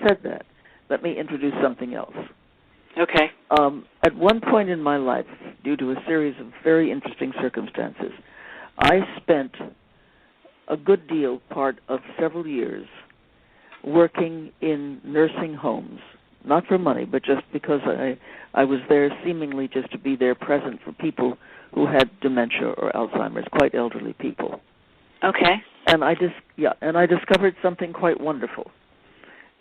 said that, let me introduce something else. Okay. At one point in my life, due to a series of very interesting circumstances, I spent a good deal, part of several years, working in nursing homes, not for money, but just because I was there seemingly just to be there present for people who had dementia or Alzheimer's, quite elderly people. Okay. And I discovered something quite wonderful,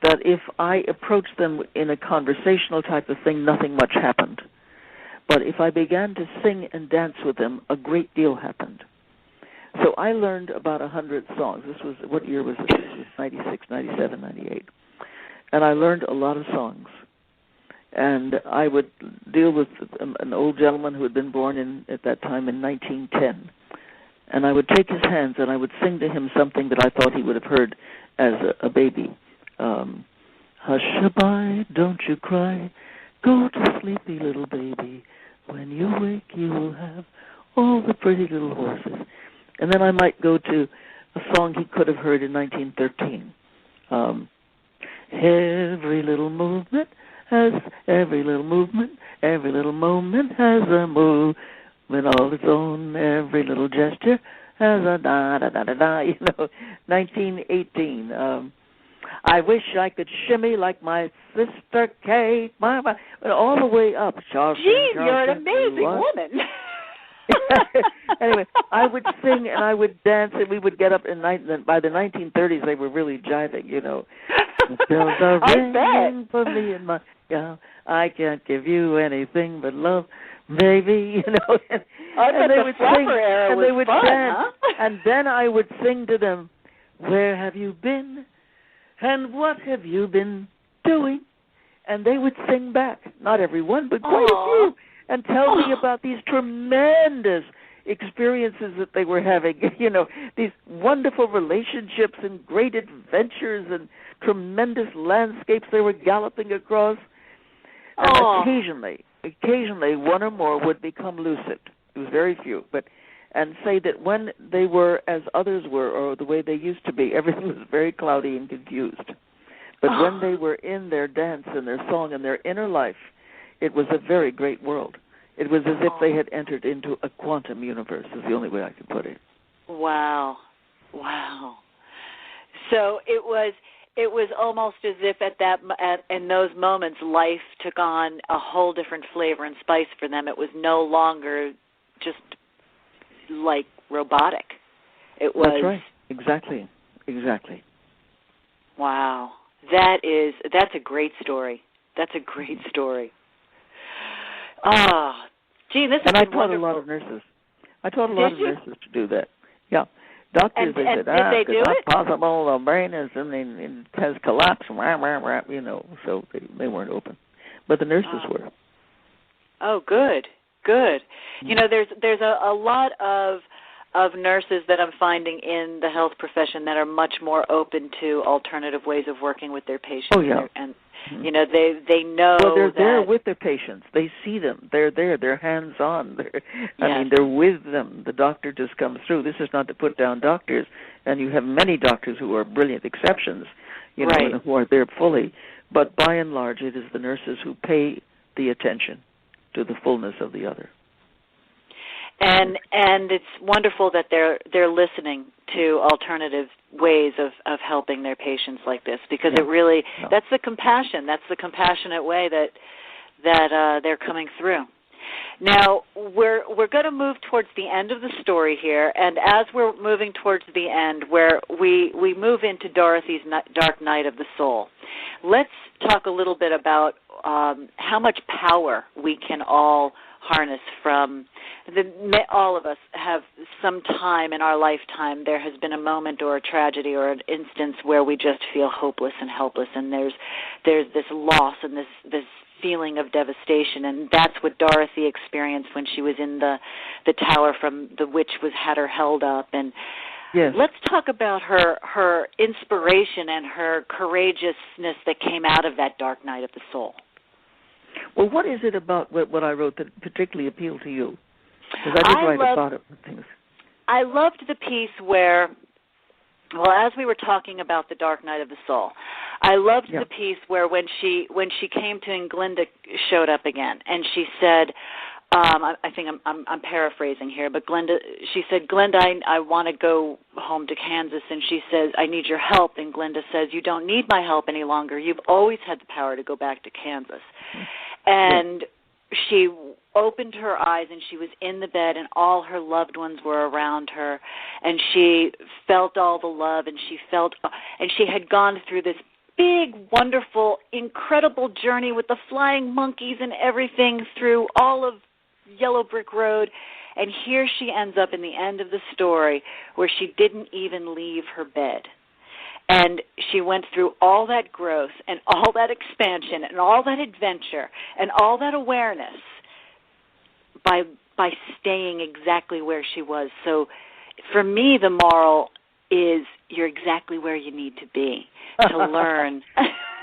that if I approached them in a conversational type of thing, nothing much happened. But if I began to sing and dance with them, a great deal happened. So I learned about 100 songs. This was, what year was this? This was 96, 97, 98. And I learned a lot of songs. And I would deal with an old gentleman who had been born at that time in 1910. And I would take his hands and I would sing to him something that I thought he would have heard as a baby. Hush-a-bye, don't you cry, go to sleepy little baby. When you wake, you will have all the pretty little horses. And then I might go to a song he could have heard in 1913. Every little movement, every little moment has a movement all its own. Every little gesture has a da-da-da-da-da, 1918. I wish I could shimmy like my sister Kate, all the way up. Gee, you're an amazing woman. Anyway, I would sing and I would dance, and we would get up by the 1930s, they were really jiving, Bells are ringing for me and my I can't give you anything but love, baby, And they would sing and they would dance, huh? And then I would sing to them, where have you been and what have you been doing? And they would sing back, not everyone, but quite a few, and tell me about these tremendous experiences that they were having, these wonderful relationships and great adventures and tremendous landscapes they were galloping across. And occasionally one or more would become lucid. It was very few, and say that when they were as others were, or the way they used to be, everything was very cloudy and confused. But when they were in their dance and their song and their inner life, it was a very great world. It was as if they had entered into a quantum universe, is the only way I could put it. Wow. So it was almost as if in those moments, life took on a whole different flavor and spice for them. It was no longer just like robotic. It was. That's right. Exactly. Wow. That's a great story. That's a great story. Gee, this is wonderful. And I taught a lot of nurses. To do that. Yeah. Doctors, they said, did they do it's it? not possible, the brain it has collapsed, so they weren't open. But the nurses were. Oh, good. There's a lot of nurses that I'm finding in the health profession that are much more open to alternative ways of working with their patients. Oh, yeah. And they know well, they're that there with their patients. They see them. They're there. They're hands-on. They're with them. The doctor just comes through. This is not to put down doctors, and you have many doctors who are brilliant exceptions, and who are there fully. But by and large, it is the nurses who pay the attention to the fullness of the other. And it's wonderful that they're listening to alternative ways of helping their patients like this, because it really that's the compassionate way that they're coming through. Now we're going to move towards the end of the story here, and as we're moving towards the end, where we move into Dorothy's dark night of the soul, let's talk a little bit about how much power we can all harness from. All of us have some time in our lifetime, there has been a moment or a tragedy or an instance where we just feel hopeless and helpless, and there's this loss and this feeling of devastation, and that's what Dorothy experienced when she was in the tower from the witch had her held up. And let's talk about her inspiration and her courageousness that came out of that dark night of the soul. Well, what is it about what I wrote that particularly appealed to you? Because I did write about it. Things. I loved the piece where Well, as we were talking about the Dark Night of the Soul, I loved Yeah. the piece where when she came to and Glinda showed up again, and she said, I think I'm paraphrasing here, but she said, Glinda, I want to go home to Kansas, and she says, I need your help, and Glinda says, you don't need my help any longer. You've always had the power to go back to Kansas. And she opened her eyes, and she was in the bed, and all her loved ones were around her, and she felt all the love, and she had gone through this big, wonderful, incredible journey with the flying monkeys and everything through all of Yellow Brick Road, and here she ends up in the end of the story where she didn't even leave her bed. And she went through all that growth and all that expansion and all that adventure and all that awareness by staying exactly where she was. So for me, the moral is you're exactly where you need to be to learn.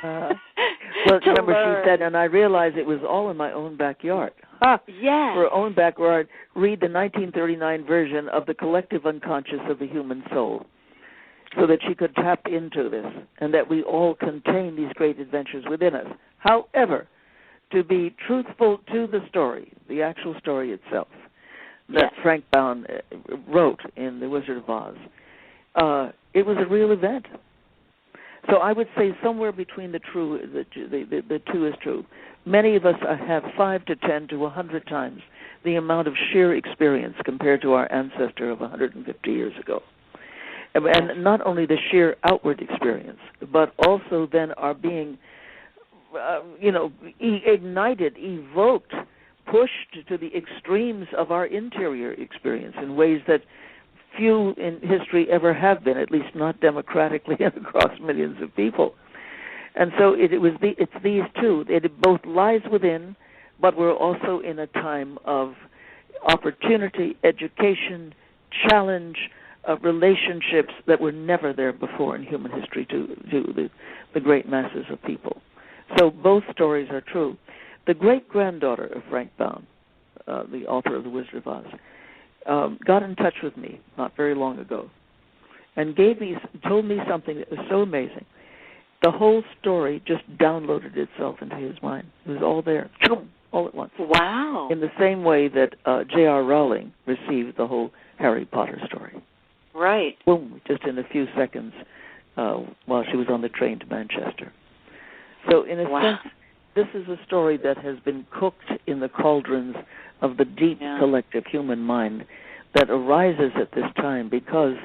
Well, remember she said, and I realized it was all in my own backyard. Yes. For her own backyard, read the 1939 version of The Collective Unconscious of the Human Soul, so that she could tap into this and that we all contain these great adventures within us. However, to be truthful to the story, the actual story itself, that Frank Baum wrote in The Wizard of Oz, it was a real event. So I would say somewhere between the two is true. Many of us have 5 to 10 to 100 times the amount of sheer experience compared to our ancestor of 150 years ago. And not only the sheer outward experience, but also then our being, ignited, evoked, pushed to the extremes of our interior experience in ways that few in history ever have been, at least not democratically and across millions of people. And so it's these two. It both lies within, but we're also in a time of opportunity, education, challenge, relationships that were never there before in human history to the great masses of people. So both stories are true. The great-granddaughter of Frank Baum, the author of The Wizard of Oz, got in touch with me not very long ago and told me something that was so amazing. The whole story just downloaded itself into his mind. It was all there, all at once. Wow. In the same way that J.R. Rowling received the whole Harry Potter story. Right. Boom, just in a few seconds while she was on the train to Manchester. So in a sense, this is a story that has been cooked in the cauldrons of the deep collective human mind that arises at this time because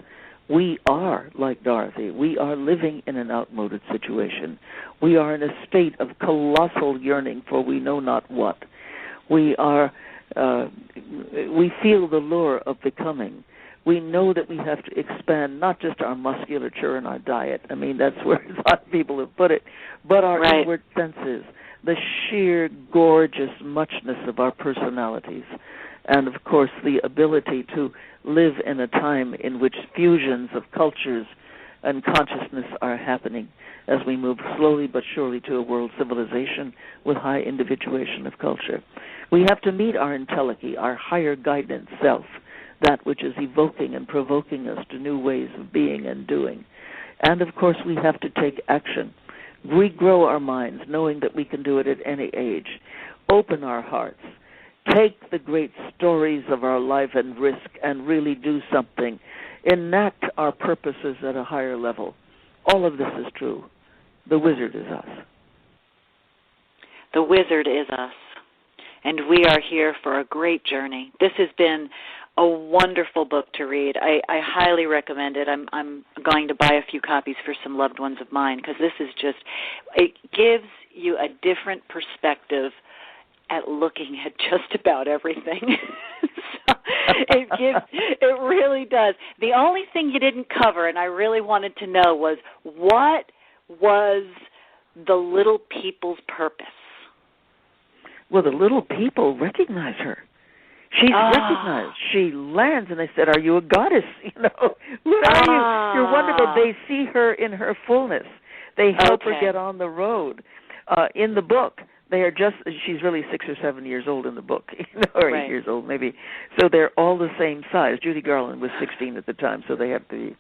we are, like Dorothy, we are living in an outmoded situation. We are in a state of colossal yearning for we know not what. We feel the lure of becoming. We know that we have to expand not just our musculature and our diet. I mean, that's where a lot of people have put it, but our inward senses, the sheer gorgeous muchness of our personalities, and, of course, the ability to live in a time in which fusions of cultures and consciousness are happening as we move slowly but surely to a world civilization with high individuation of culture. We have to meet our entelechy, our higher guidance self, that which is evoking and provoking us to new ways of being and doing. And, of course, we have to take action, regrow our minds, knowing that we can do it at any age, open our hearts, take the great stories of our life and risk and really do something, enact our purposes at a higher level. All of this is true. The wizard is us. The wizard is us. And we are here for a great journey. This has been a wonderful book to read. I highly recommend it. I'm going to buy a few copies for some loved ones of mine because this is just, it gives you a different perspective at looking at just about everything. So it really does. The only thing you didn't cover, and I really wanted to know, was what was the little people's purpose? Well, the little people recognize her. She's recognized. She lands, and they said, "Are you a goddess? What are you? You're wonderful." They see her in her fullness. They help her get on the road. In the book, They are just, she's really 6 or 7 years old in the book, or 8 Right. years old maybe. So they're all the same size. Judy Garland was 16 at the time, so they have to,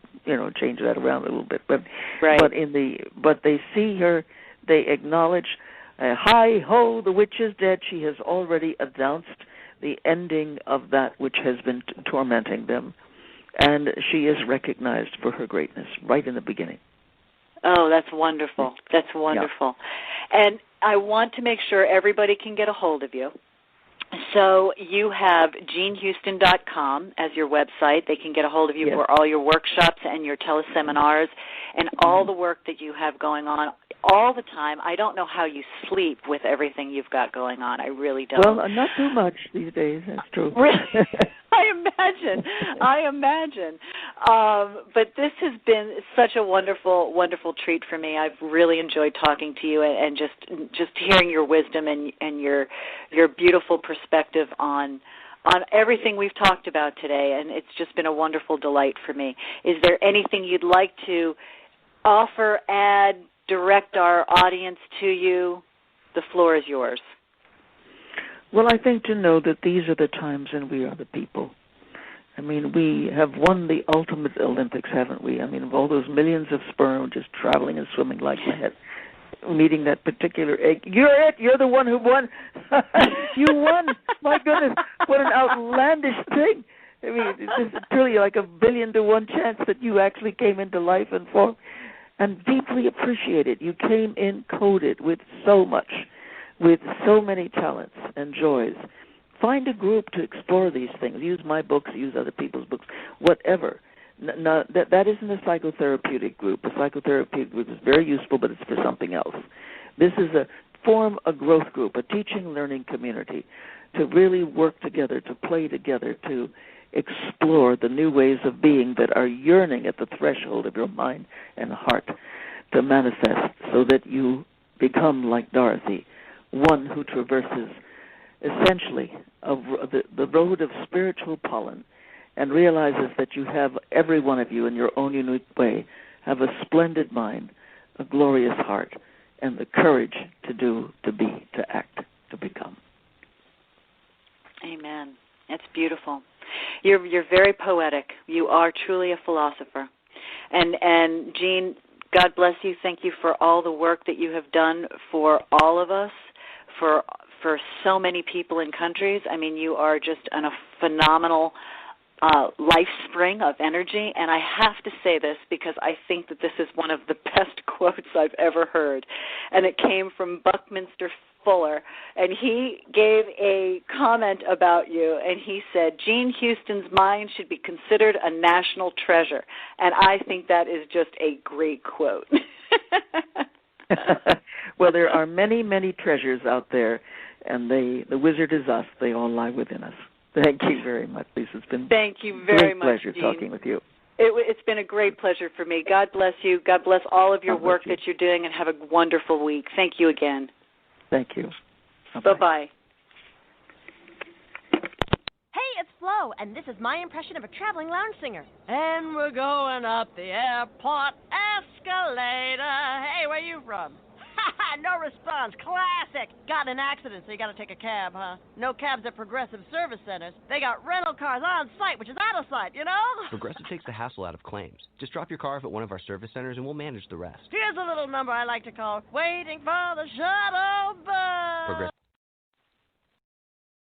change that around a little bit. But Right. but they see her, they acknowledge, hi ho, the witch is dead. She has already announced the ending of that which has been tormenting them, and she is recognized for her greatness right in the beginning. Oh, that's wonderful. That's wonderful. Yeah. And I want to make sure everybody can get a hold of you. So you have JeanHouston.com as your website. They can get a hold of you Yes. for all your workshops and your teleseminars and all the work that you have going on all the time. I don't know how you sleep with everything you've got going on. I really don't. Well, not too much these days. That's true. I imagine. But this has been such a wonderful, wonderful treat for me. I've really enjoyed talking to you and just hearing your wisdom and your beautiful perspective on everything we've talked about today. And it's just been a wonderful delight for me. Is there anything you'd like to offer, add, direct our audience to you? The floor is yours. Well, I think to know that these are the times and we are the people. I mean, we have won the ultimate Olympics, haven't we? I mean, of all those millions of sperm just traveling and swimming like mad, meeting that particular egg. You're it. You're the one who won. You won. My goodness, what an outlandish thing. I mean, it's just truly like a 1,000,000,000 to 1 chance that you actually came into life and form, and deeply appreciated. You came in coded with so much, with so many talents and joys. Find a group to explore these things. Use my books, use other people's books, whatever. That isn't a psychotherapeutic group. A psychotherapeutic group is very useful, but it's for something else. This is a growth group, a teaching, learning community, to really work together, to play together, to explore the new ways of being that are yearning at the threshold of your mind and heart to manifest, so that you become like Dorothy, one who traverses essentially the road of spiritual pollen, and realizes that you have, every one of you in your own unique way, have a splendid mind, a glorious heart, and the courage to do, to be, to act, to become. Amen. That's beautiful. You're very poetic. You are truly a philosopher. And Jean, God bless you. Thank you for all the work that you have done for all of us, for so many people and countries. I mean, you are just a phenomenal life spring of energy, and I have to say this because I think that this is one of the best quotes I've ever heard, and it came from Buckminster Fuller, and he gave a comment about you, and he said, Jean Houston's mind should be considered a national treasure, and I think that is just a great quote. Well, there are many, many treasures out there, and the wizard is us. They all lie within us. Thank you very much, Lisa. It's been Thank you very much, pleasure Jean. talking with you. It's been a great pleasure for me. God bless you. God bless all of your work that you're doing, and have a wonderful week. Thank you again. Thank you. Bye-bye. Hey, it's Flo, and this is my impression of a traveling lounge singer. And we're going up the airport escalator. Hey, where you from? No response. Classic. Got in an accident, so you got to take a cab, huh? No cabs at Progressive Service Centers. They got rental cars on site, which is out of sight, you know? Progressive takes the hassle out of claims. Just drop your car off at one of our service centers, and we'll manage the rest. Here's a little number I like to call Waiting for the Shuttle Bus. Progressive.